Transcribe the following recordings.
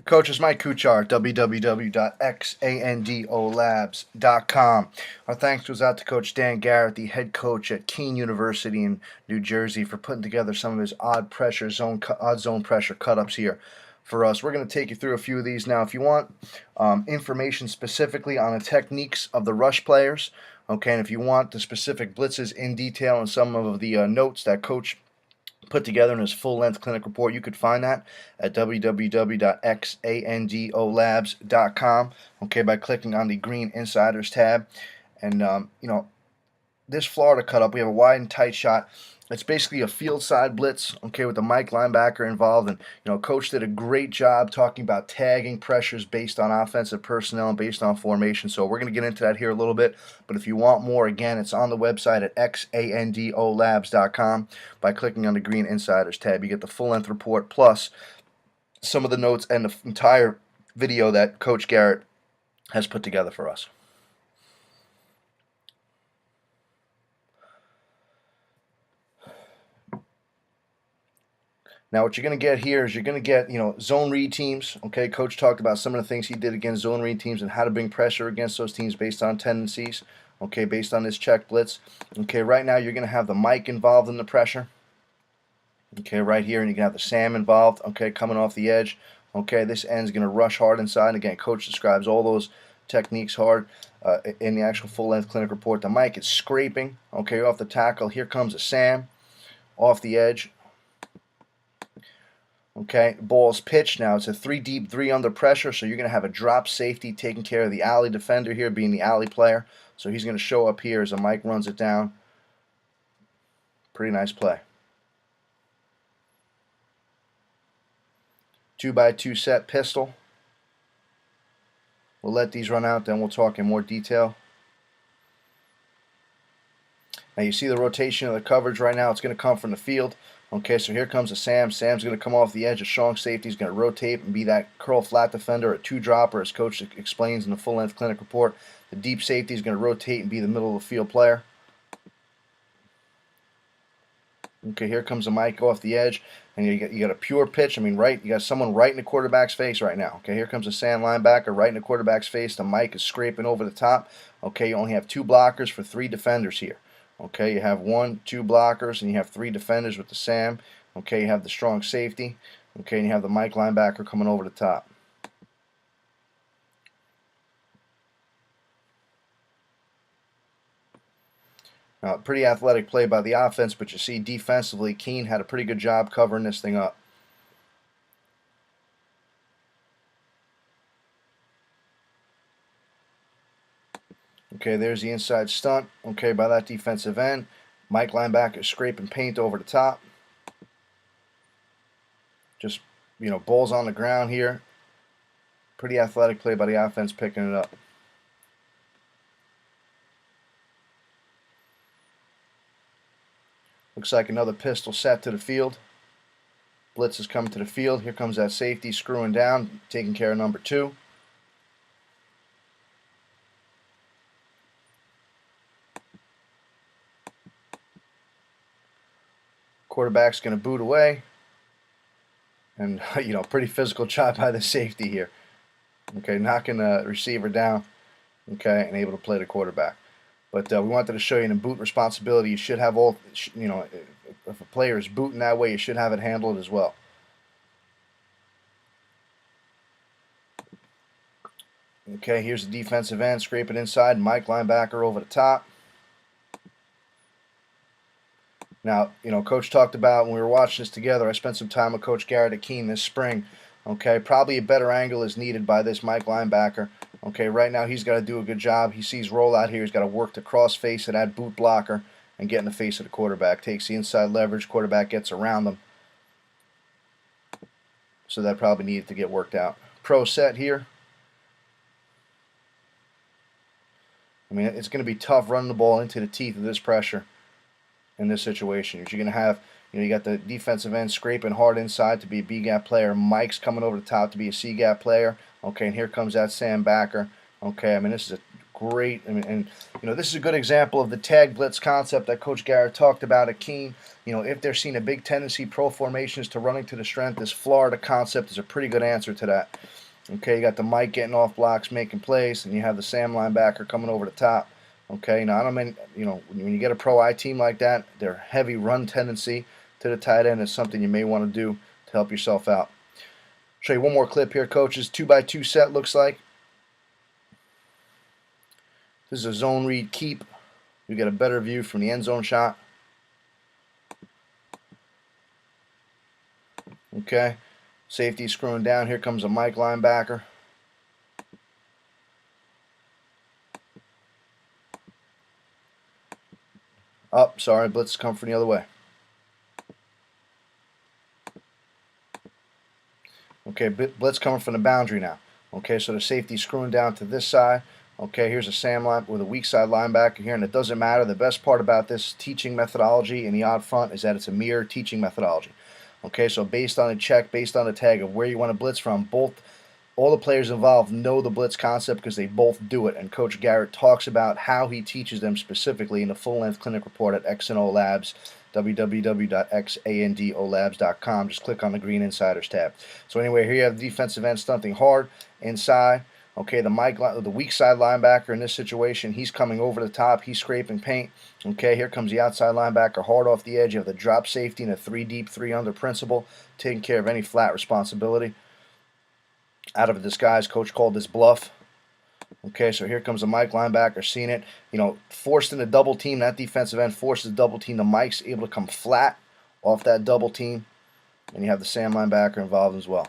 Coach, it's Mike Kuchar, www.xandolabs.com. Our thanks goes out to Coach Dan Garrett, the head coach at Keene University in New Jersey, for putting together some of his odd zone pressure cut-ups here for us. We're going to take you through a few of these now. If you want information specifically on the techniques of the rush players, okay, and if you want the specific blitzes in detail and some of the notes that Coach put together in his full-length clinic report, you could find that at www.xandolabs.com, okay, by clicking on the Green Insiders tab. And this Florida cut up, we have a wide and tight shot. It's basically a field side blitz, okay, with the Mike linebacker involved. And, Coach did a great job talking about tagging pressures based on offensive personnel and based on formation. So we're going to get into that here a little bit. But if you want more, again, it's on the website at xandolabs.com by clicking on the Green Insiders tab. You get the full length report plus some of the notes and the entire video that Coach Garrett has put together for us. Now, what you're going to get here is you're going to get, zone read teams. Okay, Coach talked about some of the things he did against zone read teams and how to bring pressure against those teams based on tendencies. Okay, based on this check blitz. Okay, right now you're going to have the Mike involved in the pressure. Okay, right here, and you're going to have the Sam involved. Okay, coming off the edge. Okay, this end's going to rush hard inside. Again, Coach describes all those techniques hard in the actual full-length clinic report. The Mike is scraping. Okay, off the tackle. Here comes a Sam off the edge. Okay, ball's pitched now. It's a 3 deep, 3 under pressure, so you're going to have a drop safety taking care of the alley defender here, being the alley player. So he's going to show up here as the Mike runs it down. Pretty nice play. 2x2 set pistol. We'll let these run out, then we'll talk in more detail. Now you see the rotation of the coverage right now. It's going to come from the field. Okay, so here comes a Sam. Sam's going to come off the edge. A strong safety is going to rotate and be that curl flat defender, a 2-dropper, as Coach explains in the full-length clinic report. The deep safety is going to rotate and be the middle of the field player. Okay, here comes a Mike off the edge, and you got a pure pitch. I mean, you got someone right in the quarterback's face right now. Okay, here comes a Sam linebacker right in the quarterback's face. The Mike is scraping over the top. Okay, you only have 2 blockers for 3 defenders here. Okay, you have 1, 2 blockers, and you have 3 defenders with the Sam. Okay, you have the strong safety. Okay, and you have the Mike linebacker coming over the top. Now, pretty athletic play by the offense, but you see defensively, Keene had a pretty good job covering this thing up. Okay, there's the inside stunt, okay, by that defensive end. Mike linebacker scraping paint over the top. Just, balls on the ground here. Pretty athletic play by the offense picking it up. Looks like another pistol set to the field. Blitz is coming to the field. Here comes that safety screwing down, taking care of number 2. Quarterback's going to boot away. And, pretty physical job by the safety here. Okay, knocking the receiver down. Okay, and able to play the quarterback. But we wanted to show you in boot responsibility, you should have all, if a player is booting that way, you should have it handled as well. Okay, here's the defensive end, scraping inside, Mike linebacker over the top. Now, Coach talked about when we were watching this together, I spent some time with Coach Garrett at Keene this spring. Okay, probably a better angle is needed by this Mike linebacker. Okay, right now he's got to do a good job. He sees rollout here. He's got to work the cross face of that boot blocker and get in the face of the quarterback. Takes the inside leverage. Quarterback gets around them. So that probably needed to get worked out. Pro set here. I mean, it's going to be tough running the ball into the teeth of this pressure in this situation. You're going to have, you got the defensive end scraping hard inside to be a B-gap player. Mike's coming over the top to be a C-gap player. Okay, and here comes that Sam backer. Okay, I mean, this is a great. And this is a good example of the tag blitz concept that Coach Garrett talked about at Keene. If they're seeing a big tendency pro formations to running to the strength, this Florida concept is a pretty good answer to that. Okay, you got the Mike getting off blocks, making plays, and you have the Sam linebacker coming over the top. Okay, now I don't mean, when you get a pro I team like that, their heavy run tendency to the tight end is something you may want to do to help yourself out. Show you one more clip here, coaches. 2x2 set looks like. This is a zone read keep. You get a better view from the end zone shot. Okay, safety screwing down. Here comes a Mike linebacker. Sorry, blitz come from the other way. Okay, blitz coming from the boundary now. Okay, so the safety screwing down to this side. Okay, here's a Sam line with a weak side linebacker here, and it doesn't matter. The best part about this teaching methodology in the odd front is that it's a mirror teaching methodology. Okay, so based on a check, based on a tag of where you want to blitz from, all the players involved know the blitz concept because they both do it, and Coach Garrett talks about how he teaches them specifically in the full-length clinic report at X&O Labs, www.xandolabs.com. Just click on the Green Insiders tab. So anyway, here you have the defensive end stunting hard inside. Okay, the weak side linebacker in this situation, he's coming over the top. He's scraping paint. Okay, here comes the outside linebacker hard off the edge. You have the drop safety and a 3 deep, 3 under principle, taking care of any flat responsibility. Out of a disguise, coach called this bluff. Okay, so here comes the Mike linebacker, seeing it. Forced in a double team. That defensive end forces a double team. The Mike's able to come flat off that double team. And you have the Sam linebacker involved as well.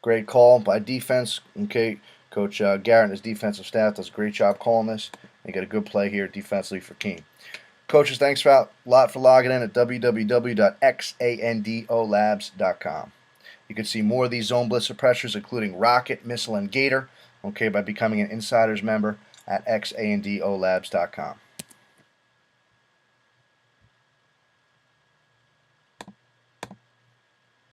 Great call by defense. Okay, Coach Garrett and his defensive staff does a great job calling this. They get a good play here defensively for Keene. Coaches, thanks a lot for logging in at www.xandolabs.com. You can see more of these zone blitzer pressures, including Rocket, Missile, and Gator, okay, by becoming an Insiders member at xandolabs.com.